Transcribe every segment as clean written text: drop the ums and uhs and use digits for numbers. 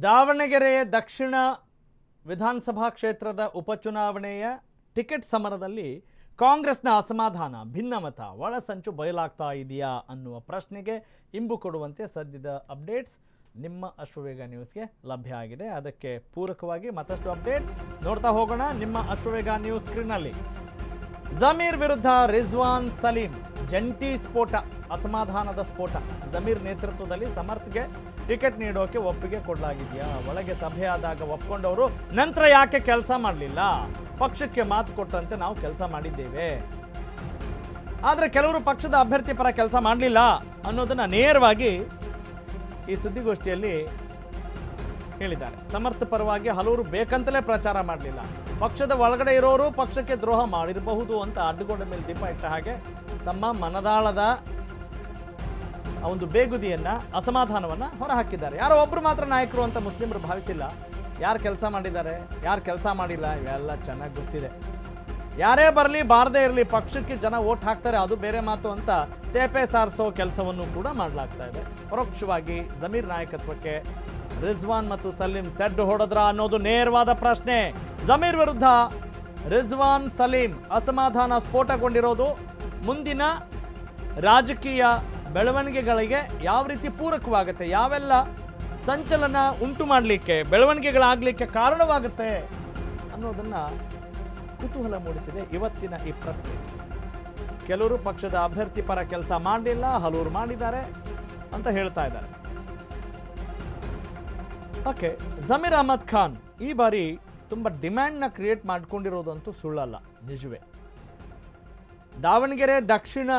ದಾವಣಗೆರೆ ದಕ್ಷಿಣ ವಿಧಾನಸಭಾ ಕ್ಷೇತ್ರದ ಉಪಚುನಾವಣೆಯ ಟಿಕೆಟ್ ಸಮರದಲ್ಲಿ ಕಾಂಗ್ರೆಸ್ನ ಅಸಮಾಧಾನ, ಭಿನ್ನಮತ, ಒಳಸಂಚು ಬಯಲಾಗ್ತಾ ಇದೆಯಾ ಅನ್ನುವ ಪ್ರಶ್ನೆಗೆ ಇಂಬು ಕೊಡುವಂತೆ ಸದ್ಯದ ಅಪ್ಡೇಟ್ಸ್ ನಿಮ್ಮ ಅಶ್ವವೇಗ ನ್ಯೂಸ್ಗೆ ಲಭ್ಯ ಆಗಿದೆ. ಅದಕ್ಕೆ ಪೂರಕವಾಗಿ ಮತ್ತಷ್ಟು ಅಪ್ಡೇಟ್ಸ್ ನೋಡ್ತಾ ಹೋಗೋಣ ನಿಮ್ಮ ಅಶ್ವವೇಗ ನ್ಯೂಸ್ ಸ್ಕ್ರೀನ್ನಲ್ಲಿ. ಜಮೀರ್ ವಿರುದ್ಧ ರಿಜ್ವಾನ್ ಸಲೀಂ ಜಂಟಿ ಸ್ಫೋಟ, ಅಸಮಾಧಾನದ ಸ್ಫೋಟ. ಜಮೀರ್ ನೇತೃತ್ವದಲ್ಲಿ ಸಮರ್ಥ್ಗೆ ಟಿಕೆಟ್ ನೀಡೋಕೆ ಒಪ್ಪಿಗೆ ಕೊಡಲಾಗಿದೆಯಾ? ಒಳಗೆ ಸಭೆ ಆದಾಗ ಒಪ್ಕೊಂಡವರು ನಂತರ ಯಾಕೆ ಕೆಲಸ ಮಾಡಲಿಲ್ಲ? ಪಕ್ಷಕ್ಕೆ ಮಾತು ಕೊಟ್ಟಂತೆ ನಾವು ಕೆಲಸ ಮಾಡಿದ್ದೇವೆ, ಆದರೆ ಕೆಲವರು ಪಕ್ಷದ ಅಭ್ಯರ್ಥಿ ಪರ ಕೆಲಸ ಮಾಡಲಿಲ್ಲ ಅನ್ನೋದನ್ನ ನೇರವಾಗಿ ಈ ಸುದ್ದಿಗೋಷ್ಠಿಯಲ್ಲಿ ಹೇಳಿದ್ದಾರೆ. ಸಮರ್ಥ ಪರವಾಗಿ ಹಲವರು ಬೇಕಂತಲೇ ಪ್ರಚಾರ ಮಾಡಲಿಲ್ಲ, ಪಕ್ಷದ ಒಳಗಡೆ ಇರೋರು ಪಕ್ಷಕ್ಕೆ ದ್ರೋಹ ಮಾಡಿರಬಹುದು ಅಂತ ಅಡ್ಡಗೋಡ ಮೇಲೆ ದೀಪ ಇಟ್ಟ ಹಾಗೆ ತಮ್ಮ ಮನದಾಳದ ಒಂದು ಬೇಗುದಿಯನ್ನ, ಅಸಮಾಧಾನವನ್ನ ಹೊರಹಾಕಿದ್ದಾರೆ. ಯಾರೋ ಒಬ್ರು ಮಾತ್ರ ನಾಯಕರು ಅಂತ ಮುಸ್ಲಿಮರು ಭಾವಿಸಿಲ್ಲ. ಯಾರು ಕೆಲಸ ಮಾಡಿದ್ದಾರೆ, ಯಾರು ಕೆಲಸ ಮಾಡಿಲ್ಲ, ಇವೆಲ್ಲ ಚೆನ್ನಾಗಿ ಗೊತ್ತಿದೆ. ಯಾರೇ ಬರಲಿ ಬಾರದೇ ಇರಲಿ ಪಕ್ಷಕ್ಕೆ ಜನ ಓಟ್ ಹಾಕ್ತಾರೆ, ಅದು ಬೇರೆ ಮಾತು ಅಂತ ತೇಪೆ ಸಾರಿಸೋ ಕೆಲಸವನ್ನು ಕೂಡ ಮಾಡಲಾಗ್ತಾ ಇದೆ. ಪರೋಕ್ಷವಾಗಿ ಜಮೀರ್ ನಾಯಕತ್ವಕ್ಕೆ ರಿಜ್ವಾನ್ ಮತ್ತು ಸಲೀಂ ಸೆಡ್ ಹೊಡೆದ್ರ ಅನ್ನೋದು ನೇರವಾದ ಪ್ರಶ್ನೆ. ಜಮೀರ್ ವಿರುದ್ಧ ರಿಜ್ವಾನ್ ಸಲೀಂ ಅಸಮಾಧಾನ ಸ್ಫೋಟಗೊಂಡಿರೋದು ಮುಂದಿನ ರಾಜಕೀಯ ಬೆಳವಣಿಗೆಗಳಿಗೆ ಯಾವ ರೀತಿ ಪೂರಕವಾಗುತ್ತೆ, ಯಾವೆಲ್ಲ ಸಂಚಲನ ಉಂಟು ಮಾಡಲಿಕ್ಕೆ, ಬೆಳವಣಿಗೆಗಳಾಗಲಿಕ್ಕೆ ಕಾರಣವಾಗುತ್ತೆ ಅನ್ನೋದನ್ನ ಕುತೂಹಲ ಮೂಡಿಸಿದೆ ಇವತ್ತಿನ ಈ ಪ್ರೆಸ್ ಮೀಟ್. ಕೆಲವರು ಪಕ್ಷದ ಅಭ್ಯರ್ಥಿ ಪರ ಕೆಲಸ ಮಾಡಲಿಲ್ಲ, ಹಲವರು ಮಾಡಿದ್ದಾರೆ ಅಂತ ಹೇಳ್ತಾ ಇದ್ದಾರೆ. ಓಕೆ, ಜಮೀರ್ ಅಹಮದ್ ಖಾನ್ ಈ ಬಾರಿ ತುಂಬ ಡಿಮ್ಯಾಂಡ್ನ ಕ್ರಿಯೇಟ್ ಮಾಡ್ಕೊಂಡಿರೋದಂತೂ ಸುಳ್ಳಲ್ಲ, ನಿಜವೇ. ದಾವಣಗೆರೆ ದಕ್ಷಿಣ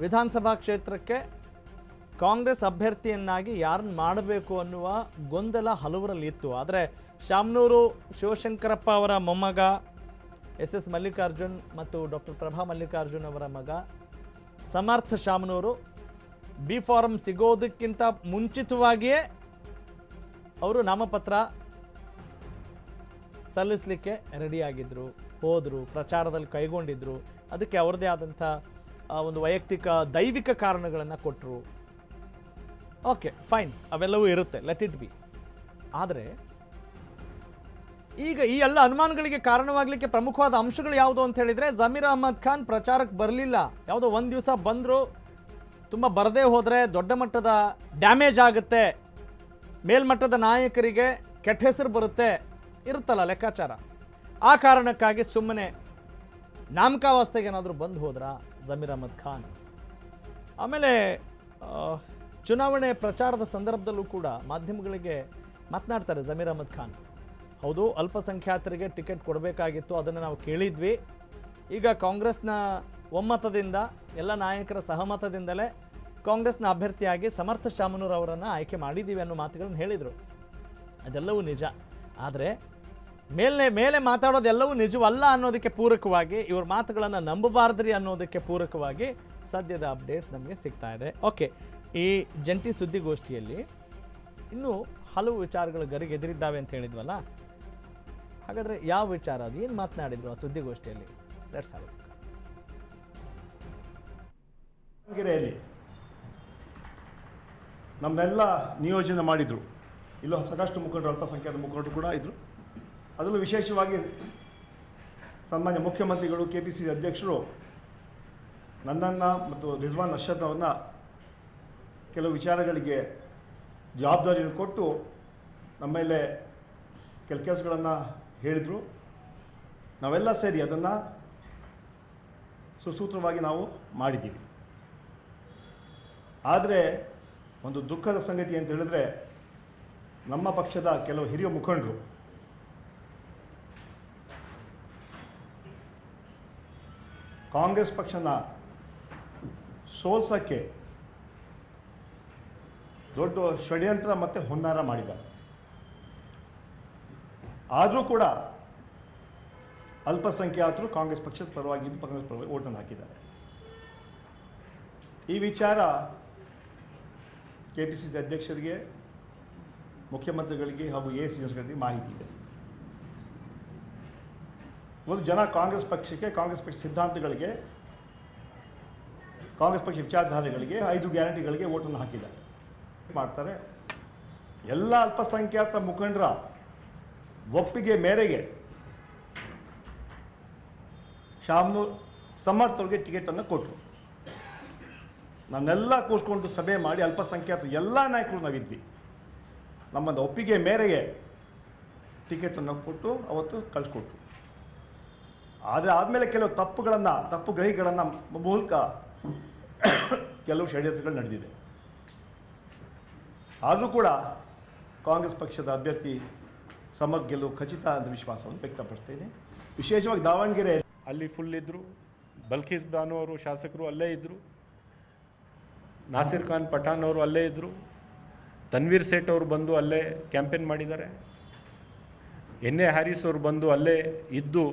ವಿಧಾನಸಭಾ ಕ್ಷೇತ್ರಕ್ಕೆ ಕಾಂಗ್ರೆಸ್ ಅಭ್ಯರ್ಥಿಯನ್ನಾಗಿ ಯಾರನ್ನು ಮಾಡಬೇಕು ಅನ್ನುವ ಗೊಂದಲ ಹಲವರಲ್ಲಿ ಇತ್ತು. ಆದರೆ ಶಾಮನೂರು ಶಿವಶಂಕರಪ್ಪ ಅವರ ಮೊಮ್ಮಗ ಎಸ್ ಮಲ್ಲಿಕಾರ್ಜುನ್ ಮತ್ತು ಡಾಕ್ಟರ್ ಪ್ರಭಾ ಮಲ್ಲಿಕಾರ್ಜುನ್ ಅವರ ಮಗ ಸಮರ್ಥ ಶಾಮನೂರು ಬಿ ಫಾರಂ ಸಿಗೋದಕ್ಕಿಂತ ಮುಂಚಿತವಾಗಿಯೇ ಅವರು ನಾಮಪತ್ರ ಸಲ್ಲಿಸಲಿಕ್ಕೆ ರೆಡಿಯಾಗಿದ್ದರು, ಹೋದರು, ಪ್ರಚಾರದಲ್ಲಿ ಕೈಗೊಂಡಿದ್ದರು. ಅದಕ್ಕೆ ಅವ್ರದ್ದೇ ಆದಂಥ ಒಂದು ವೈಯಕ್ತಿಕ ದೈವಿಕ ಕಾರಣಗಳನ್ನು ಕೊಟ್ಟರು. ಓಕೆ, ಫೈನ್, ಅವೆಲ್ಲವೂ ಇರುತ್ತೆ, ಲೆಟ್ ಇಟ್ ಬಿ. ಆದರೆ ಈಗ ಈ ಎಲ್ಲ ಅನುಮಾನಗಳಿಗೆ ಕಾರಣವಾಗಲಿಕ್ಕೆ ಪ್ರಮುಖವಾದ ಅಂಶಗಳು ಯಾವುದು ಅಂತ ಹೇಳಿದರೆ, ಜಮೀರ್ ಅಹಮದ್ ಖಾನ್ ಪ್ರಚಾರಕ್ಕೆ ಬರಲಿಲ್ಲ. ಯಾವುದೋ ಒಂದು ದಿವಸ ಬಂದರು, ತುಂಬ ಬರದೇ ಹೋದರೆ ದೊಡ್ಡ ಮಟ್ಟದ ಡ್ಯಾಮೇಜ್ ಆಗುತ್ತೆ, ಮೇಲ್ಮಟ್ಟದ ನಾಯಕರಿಗೆ ಕೆಟ್ಟ ಹೆಸರು ಬರುತ್ತೆ, ಇರುತ್ತಲ್ಲ ಲೆಕ್ಕಾಚಾರ. ಆ ಕಾರಣಕ್ಕಾಗಿ ಸುಮ್ಮನೆ ನಾಮಕಾವಸ್ಥೆಗೆ ಏನಾದರೂ ಬಂದು ಹೋದ್ರ ಜಮೀರ್ ಅಹಮದ್ ಖಾನ್. ಆಮೇಲೆ ಚುನಾವಣೆ ಪ್ರಚಾರದ ಸಂದರ್ಭದಲ್ಲೂ ಕೂಡ ಮಾಧ್ಯಮಗಳಿಗೆ ಮಾತನಾಡ್ತಾರೆ ಜಮೀರ್ ಅಹಮದ್ ಖಾನ್. ಹೌದು, ಅಲ್ಪಸಂಖ್ಯಾತರಿಗೆ ಟಿಕೆಟ್ ಕೊಡಬೇಕಾಗಿತ್ತು, ಅದನ್ನು ನಾವು ಕೇಳಿದ್ವಿ. ಈಗ ಕಾಂಗ್ರೆಸ್ನ ಒಮ್ಮತದಿಂದ, ಎಲ್ಲ ನಾಯಕರ ಸಹಮತದಿಂದಲೇ ಕಾಂಗ್ರೆಸ್ನ ಅಭ್ಯರ್ಥಿಯಾಗಿ ಸಮರ್ಥ ಶಾಮನೂರ್ ಅವರನ್ನು ಆಯ್ಕೆ ಮಾಡಿದ್ದೀವಿ ಅನ್ನೋ ಮಾತುಗಳನ್ನು ಹೇಳಿದರು. ಅದೆಲ್ಲವೂ ನಿಜ. ಆದರೆ ಮೇಲೆ ಮಾತಾಡೋದೆಲ್ಲವೂ ನಿಜವಲ್ಲ ಅನ್ನೋದಕ್ಕೆ ಪೂರಕವಾಗಿ, ಇವ್ರ ಮಾತುಗಳನ್ನು ನಂಬಬಾರ್ದ್ರಿ ಅನ್ನೋದಕ್ಕೆ ಪೂರಕವಾಗಿ ಸದ್ಯದ ಅಪ್ಡೇಟ್ಸ್ ನಮಗೆ ಸಿಗ್ತಾ ಇದೆ. ಓಕೆ, ಈ ಜಂಟಿ ಸುದ್ದಿಗೋಷ್ಠಿಯಲ್ಲಿ ಇನ್ನೂ ಹಲವು ವಿಚಾರಗಳು ಗರಿಗೆದರಿದ್ದಾವೆ ಅಂತ ಹೇಳಿದ್ವಲ್ಲ, ಹಾಗಾದರೆ ಯಾವ ವಿಚಾರ, ಅದು ಏನು ಮಾತನಾಡಿದ್ರು ಆ ಸುದ್ದಿಗೋಷ್ಠಿಯಲ್ಲಿ? Let's have it. ದಾವಣಗೆರೆಯಲ್ಲಿ ನಮ್ಮನ್ನೆಲ್ಲ ನಿಯೋಜನೆ ಮಾಡಿದರು. ಇಲ್ಲೂ ಸಾಕಷ್ಟು ಮುಖಂಡರು, ಅಲ್ಪಸಂಖ್ಯಾತ ಮುಖಂಡರು ಕೂಡ ಇದ್ದರು. ಅದರಲ್ಲೂ ವಿಶೇಷವಾಗಿ ಸನ್ಮಾನ್ಯ ಮುಖ್ಯಮಂತ್ರಿಗಳು, KPCC ಅಧ್ಯಕ್ಷರು ನನ್ನನ್ನು ಮತ್ತು ರಿಜ್ವಾನ್ ಅರ್ಷದ್ನವ್ರನ್ನ ಕೆಲವು ವಿಚಾರಗಳಿಗೆ ಜವಾಬ್ದಾರಿಯನ್ನು ಕೊಟ್ಟು ನಮ್ಮ ಮೇಲೆ ಕೆಲಸಗಳನ್ನು ಹೇಳಿದರು. ನಾವೆಲ್ಲ ಸೇರಿ ಅದನ್ನು ಸುಸೂತ್ರವಾಗಿ ನಾವು ಮಾಡಿದ್ದೀವಿ. ಆದರೆ ಒಂದು ದುಃಖದ ಸಂಗತಿ ಅಂತ ಹೇಳಿದ್ರೆ, ನಮ್ಮ ಪಕ್ಷದ ಕೆಲವು ಹಿರಿಯ ಮುಖಂಡರು ಕಾಂಗ್ರೆಸ್ ಪಕ್ಷನ ಸೋಲ್ಸೋಕ್ಕೆ ದೊಡ್ಡ ಷಡ್ಯಂತ್ರ ಮತ್ತು ಹುನ್ನಾರ ಮಾಡಿದ್ದಾರೆ. ಆದರೂ ಕೂಡ ಅಲ್ಪಸಂಖ್ಯಾತರು ಕಾಂಗ್ರೆಸ್ ಪಕ್ಷದ ಪರವಾಗಿದ್ದು ಕಾಂಗ್ರೆಸ್ ಪರವಾಗಿ ಓಟನ್ನು ಹಾಕಿದ್ದಾರೆ. ಈ ವಿಚಾರ KPCC ಅಧ್ಯಕ್ಷರಿಗೆ, ಮುಖ್ಯಮಂತ್ರಿಗಳಿಗೆ ಹಾಗೂ ACSಗಳಿಗೆ ಮಾಹಿತಿ ಇದೆ. ಒಂದು ಜನ ಕಾಂಗ್ರೆಸ್ ಪಕ್ಷಕ್ಕೆ, ಕಾಂಗ್ರೆಸ್ ಪಕ್ಷ ಸಿದ್ಧಾಂತಗಳಿಗೆ, ಕಾಂಗ್ರೆಸ್ ಪಕ್ಷ ವಿಚಾರಧಾರೆಗಳಿಗೆ, 5 ಗ್ಯಾರಂಟಿಗಳಿಗೆ ಓಟನ್ನು ಹಾಕಿದ್ದಾರೆ. ಮಾಡ್ತಾರೆ. ಎಲ್ಲ ಅಲ್ಪಸಂಖ್ಯಾತರ ಮುಖಂಡರ ಒಪ್ಪಿಗೆ ಮೇರೆಗೆ ಶಾಮನೂರ್ ಸಮರ್ಥ್ ಅವ್ರಿಗೆ ಟಿಕೆಟನ್ನು ಕೊಟ್ಟರು. ನನ್ನೆಲ್ಲ ಕೂರಿಸ್ಕೊಂಡು ಸಭೆ ಮಾಡಿ ಅಲ್ಪಸಂಖ್ಯಾತ ಎಲ್ಲ ನಾಯಕರು ನಾವಿದ್ವಿ. ನಮ್ಮದು ಒಪ್ಪಿಗೆ ಮೇರೆಗೆ ಟಿಕೆಟನ್ನು ಕೊಟ್ಟು ಅವತ್ತು ಕಳಿಸ್ಕೊಟ್ರು. ಆದರೆ ಆದಮೇಲೆ ಕೆಲವು ತಪ್ಪು ಗ್ರಹಿಗಳನ್ನು ಮೂಲಕ ಕೆಲವು ಷಡ್ಯಂತ್ರಗಳು ನಡೆದಿದೆ. ಆದರೂ ಕೂಡ ಕಾಂಗ್ರೆಸ್ ಪಕ್ಷದ ಅಭ್ಯರ್ಥಿ ಸಮರ್ಥ್ ಗೆಲುವು ಖಚಿತ ಅಂತ ವಿಶ್ವಾಸವನ್ನು ವ್ಯಕ್ತಪಡಿಸ್ತೇನೆ. ವಿಶೇಷವಾಗಿ ದಾವಣಗೆರೆ ಅಲ್ಲಿ ಫುಲ್ ಇದ್ದರು. ಬಲ್ಕೀಸ್ ಬಾನು ಅವರು ಶಾಸಕರು ಅಲ್ಲೇ ಇದ್ದರು. ನಾಸಿರ್ ಖಾನ್ ಪಠಾಣ್ ಅವರು ಅಲ್ಲೇ ಇದ್ದರು. ತನ್ವೀರ್ ಸೇಠ್ ಅವರು ಬಂದು ಅಲ್ಲೇ ಕ್ಯಾಂಪೇನ್ ಮಾಡಿದ್ದಾರೆ. ಎನ್.ಎ. ಹ್ಯಾರಿಸ್ ಅವರು ಬಂದು ಅಲ್ಲೇ ಇದ್ದು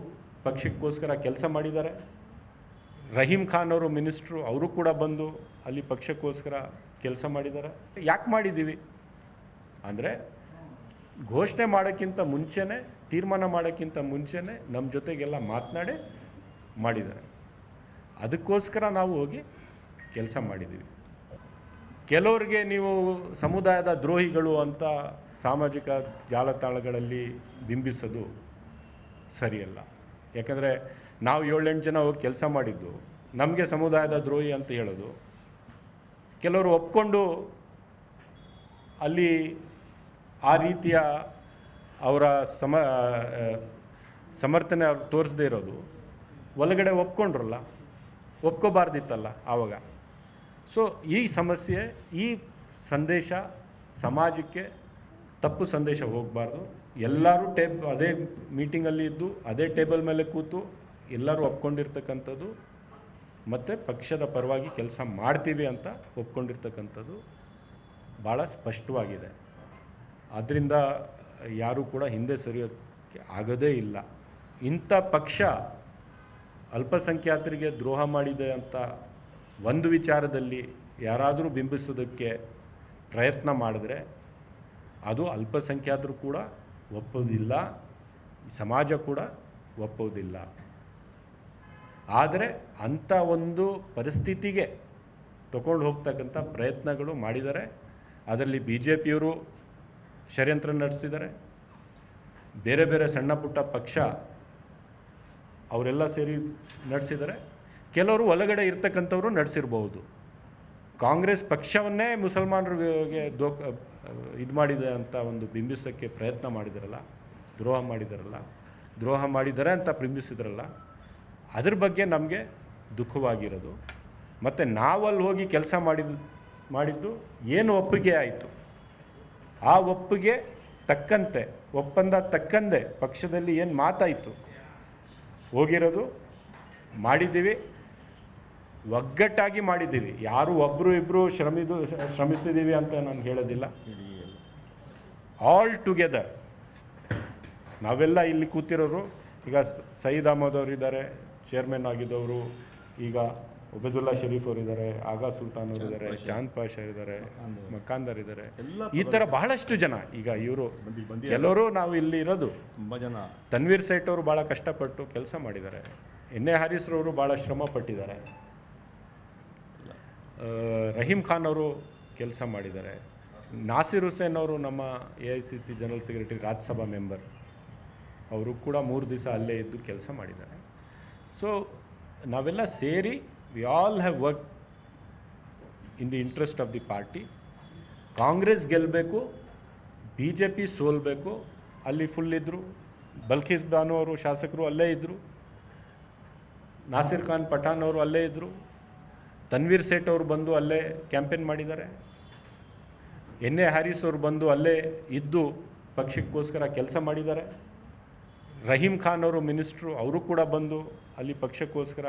ಪಕ್ಷಕ್ಕೋಸ್ಕರ ಕೆಲಸ ಮಾಡಿದ್ದಾರೆ. ರಹೀಮ್ ಖಾನ್ ಅವರು ಮಿನಿಸ್ಟ್ರು, ಅವರು ಕೂಡ ಬಂದು ಅಲ್ಲಿ ಪಕ್ಷಕ್ಕೋಸ್ಕರ ಕೆಲಸ ಮಾಡಿದ್ದಾರೆ. ಯಾಕೆ ಮಾಡಿದ್ದೀವಿ ಅಂದರೆ ಘೋಷಣೆ ಮಾಡೋಕ್ಕಿಂತ ಮುಂಚೆನೇ, ತೀರ್ಮಾನ ಮಾಡೋಕ್ಕಿಂತ ಮುಂಚೆನೇ ನಮ್ಮ ಜೊತೆಗೆಲ್ಲ ಮಾತನಾಡಿ ಮಾಡಿದ್ದಾರೆ. ಅದಕ್ಕೋಸ್ಕರ ನಾವು ಹೋಗಿ ಕೆಲಸ ಮಾಡಿದ್ದೀವಿ. ಕೆಲವರಿಗೆ ನೀವು ಸಮುದಾಯದ ದ್ರೋಹಿಗಳು ಅಂತ ಸಾಮಾಜಿಕ ಜಾಲತಾಣಗಳಲ್ಲಿ ಬಿಂಬಿಸೋದು ಸರಿಯಲ್ಲ. ಯಾಕಂದರೆ ನಾವು 7-8 ಜನ ಹೋಗಿ ಕೆಲಸ ಮಾಡಿದ್ದು, ನಮಗೆ ಸಮುದಾಯದ ದ್ರೋಹಿ ಅಂತ ಹೇಳೋದು. ಕೆಲವರು ಒಪ್ಕೊಂಡು ಅಲ್ಲಿ ಆ ರೀತಿಯ ಅವರ ಸಮರ್ಥನೆ ಅವ್ರು ತೋರಿಸದೇ ಇರೋದು, ಒಳಗಡೆ ಒಪ್ಕೊಂಡ್ರಲ್ಲ, ಒಪ್ಕೋಬಾರ್ದಿತ್ತಲ್ಲ ಆವಾಗ. ಸೊ ಈ ಸಮಸ್ಯೆ, ಈ ಸಂದೇಶ ಸಮಾಜಕ್ಕೆ ತಪ್ಪು ಸಂದೇಶ ಹೋಗಬಾರ್ದು. ಎಲ್ಲರೂ ಅದೇ ಮೀಟಿಂಗಲ್ಲಿ ಇದ್ದು ಅದೇ ಟೇಬಲ್ ಮೇಲೆ ಕೂತು ಎಲ್ಲರೂ ಒಪ್ಕೊಂಡಿರ್ತಕ್ಕಂಥದ್ದು ಮತ್ತು ಪಕ್ಷದ ಪರವಾಗಿ ಕೆಲಸ ಮಾಡ್ತೀವಿ ಅಂತ ಒಪ್ಕೊಂಡಿರ್ತಕ್ಕಂಥದ್ದು ಭಾಳ ಸ್ಪಷ್ಟವಾಗಿದೆ. ಆದ್ದರಿಂದ ಯಾರೂ ಕೂಡ ಹಿಂದೆ ಸರಿಯೋಕ್ಕೆ ಆಗೋದೇ ಇಲ್ಲ. ಇಂಥ ಪಕ್ಷ ಅಲ್ಪಸಂಖ್ಯಾತರಿಗೆ ದ್ರೋಹ ಮಾಡಿದೆ ಅಂತ ಒಂದು ವಿಚಾರದಲ್ಲಿ ಯಾರಾದರೂ ಬಿಂಬಿಸೋದಕ್ಕೆ ಪ್ರಯತ್ನ ಮಾಡಿದ್ರೆ ಅದು ಅಲ್ಪಸಂಖ್ಯಾತರು ಕೂಡ ಒಪ್ಪೋದಿಲ್ಲ, ಸಮಾಜ ಕೂಡ ಒಪ್ಪೋದಿಲ್ಲ. ಆದರೆ ಅಂಥ ಒಂದು ಪರಿಸ್ಥಿತಿಗೆ ತಗೊಂಡು ಹೋಗ್ತಕ್ಕಂಥ ಪ್ರಯತ್ನಗಳು ಮಾಡಿದ್ದಾರೆ. ಅದರಲ್ಲಿ BJPಯವರು ಷಡ್ಯಂತ್ರ ನಡೆಸಿದ್ದಾರೆ. ಬೇರೆ ಬೇರೆ ಸಣ್ಣ ಪುಟ್ಟ ಪಕ್ಷ ಅವರೆಲ್ಲ ಸೇರಿ ನಡೆಸಿದ್ದಾರೆ. ಕೆಲವರು ಒಳಗಡೆ ಇರ್ತಕ್ಕಂಥವರು ನಡೆಸಿರ್ಬೋದು. ಕಾಂಗ್ರೆಸ್ ಪಕ್ಷವನ್ನೇ ಮುಸಲ್ಮಾನರಿಗೆ ಇದು ಮಾಡಿದೆ ಅಂತ ಒಂದು ಬಿಂಬಿಸೋಕ್ಕೆ ಪ್ರಯತ್ನ ಮಾಡಿದಾರಲ್ಲ, ದ್ರೋಹ ಮಾಡಿದ್ದಾರೆ ಅಂತ ಬಿಂಬಿಸಿದ್ರಲ್ಲ, ಅದ್ರ ಬಗ್ಗೆ ನಮಗೆ ದುಃಖವಾಗಿರೋದು. ಮತ್ತು ನಾವಲ್ಲಿ ಹೋಗಿ ಕೆಲಸ ಮಾಡಿದ್ದು ಏನು ಒಪ್ಪಿಗೆ ಆಯಿತು, ಆ ಒಪ್ಪಿಗೆ ತಕ್ಕಂತೆ, ಒಪ್ಪಂದ ತಕ್ಕಂತೆ ಪಕ್ಷದಲ್ಲಿ ಏನು ಮಾತಾಯಿತು ಹೋಗಿರೋದು ಮಾಡಿದ್ದೀವಿ. ಒಗ್ಗಟ್ಟಾಗಿ ಮಾಡಿದ್ದೀವಿ. ಯಾರು ಒಬ್ಬರು ಇಬ್ಬರು ಶ್ರಮಿಸಿದ್ದೀವಿ ಅಂತ ನಾನು ಹೇಳೋದಿಲ್ಲ. ಆಲ್ ಟುಗೆದರ್ ನಾವೆಲ್ಲ ಇಲ್ಲಿ ಕೂತಿರೋರು. ಈಗ ಸಯೀದ್ ಅಹಮದ್ ಅವರು ಇದ್ದಾರೆ, ಚೇರ್ಮನ್ ಆಗಿದ್ದವರು. ಈಗ ಒಬೇದುಲ್ಲಾ ಶರೀಫ್ ಅವರು ಇದ್ದಾರೆ, ಆಗಾ ಸುಲ್ತಾನ್ ಅವರು ಇದ್ದಾರೆ, ಚಾಂದ್ ಪಾಷಾ ಇದ್ದಾರೆ, ಮಕಾಂದರ್ ಇದ್ದಾರೆ. ಈ ಥರ ಬಹಳಷ್ಟು ಜನ ಈಗ ಇವರು ಕೆಲವರು ನಾವು ಇಲ್ಲಿ ಇರೋದು ತುಂಬ ಜನ. ತನ್ವೀರ್ ಸೇಠ್ ಅವರು ಭಾಳ ಕಷ್ಟಪಟ್ಟು ಕೆಲಸ ಮಾಡಿದ್ದಾರೆ. ಎನ್.ಎ. ಹ್ಯಾರಿಸ್ ಅವರು ಭಾಳ ಶ್ರಮ ಪಟ್ಟಿದ್ದಾರೆ. ರಹೀಮ್ ಖಾನ್ ಅವರು ಕೆಲಸ ಮಾಡಿದ್ದಾರೆ. ನಾಸಿರ್ ಹುಸೇನ್ ಅವರು ನಮ್ಮ AICC general secretary, Rajya Sabha member, ಅವರು ಕೂಡ 3 ದಿವಸ ಅಲ್ಲೇ ಇದ್ದು ಕೆಲಸ ಮಾಡಿದ್ದಾರೆ. ಸೊ ನಾವೆಲ್ಲ ಸೇರಿ we all have work in the interest of the party. Congress ಗೆಲ್ಲಬೇಕು, BJP ಸೋಲ್ಬೇಕು. ಅಲ್ಲಿ ಫುಲ್ ಇದ್ದರು. ಬಲ್ಕೀಸ್ ಬಾನು ಅವರು ಶಾಸಕರು ಅಲ್ಲೇ ಇದ್ದರು. ನಾಸಿರ್ ಖಾನ್ ಪಠಾಣ್ ಅವರು ಅಲ್ಲೇ ಇದ್ದರು. ತನ್ವೀರ್ ಸೇಠ್ ಅವರು ಬಂದು ಅಲ್ಲೇ ಕ್ಯಾಂಪೇನ್ ಮಾಡಿದ್ದಾರೆ. ಎನ್.ಎ. ಹ್ಯಾರಿಸ್ ಅವರು ಬಂದು ಅಲ್ಲೇ ಇದ್ದು ಪಕ್ಷಕ್ಕೋಸ್ಕರ ಕೆಲಸ ಮಾಡಿದ್ದಾರೆ. ರಹೀಮ್ ಖಾನ್ ಅವರು ಮಿನಿಸ್ಟ್ರು, ಅವರು ಕೂಡ ಬಂದು ಅಲ್ಲಿ ಪಕ್ಷಕ್ಕೋಸ್ಕರ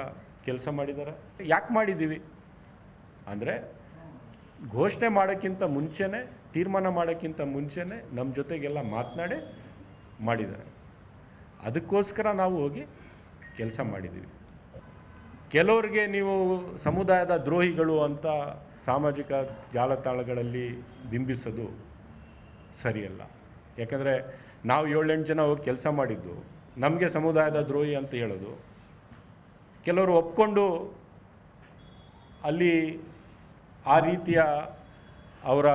ಕೆಲಸ ಮಾಡಿದ್ದಾರೆ. ಯಾಕೆ ಮಾಡಿದ್ದೀವಿ ಅಂದರೆ ಘೋಷಣೆ ಮಾಡೋಕ್ಕಿಂತ ಮುಂಚೆನೇ, ತೀರ್ಮಾನ ಮಾಡೋಕ್ಕಿಂತ ಮುಂಚೆನೇ ನಮ್ಮ ಜೊತೆಗೆಲ್ಲ ಮಾತನಾಡಿ ಮಾಡಿದ್ದಾರೆ. ಅದಕ್ಕೋಸ್ಕರ ನಾವು ಹೋಗಿ ಕೆಲಸ ಮಾಡಿದ್ದೀವಿ. ಕೆಲವರಿಗೆ ನೀವು ಸಮುದಾಯದ ದ್ರೋಹಿಗಳು ಅಂತ ಸಾಮಾಜಿಕ ಜಾಲತಾಣಗಳಲ್ಲಿ ಬಿಂಬಿಸೋದು ಸರಿಯಲ್ಲ. ಯಾಕಂದರೆ ನಾವು 7-8 ಜನ ಹೋಗಿ ಕೆಲಸ ಮಾಡಿದ್ದು, ನಮಗೆ ಸಮುದಾಯದ ದ್ರೋಹಿ ಅಂತ ಹೇಳೋದು. ಕೆಲವರು ಒಪ್ಕೊಂಡು ಅಲ್ಲಿ ಆ ರೀತಿಯ ಅವರ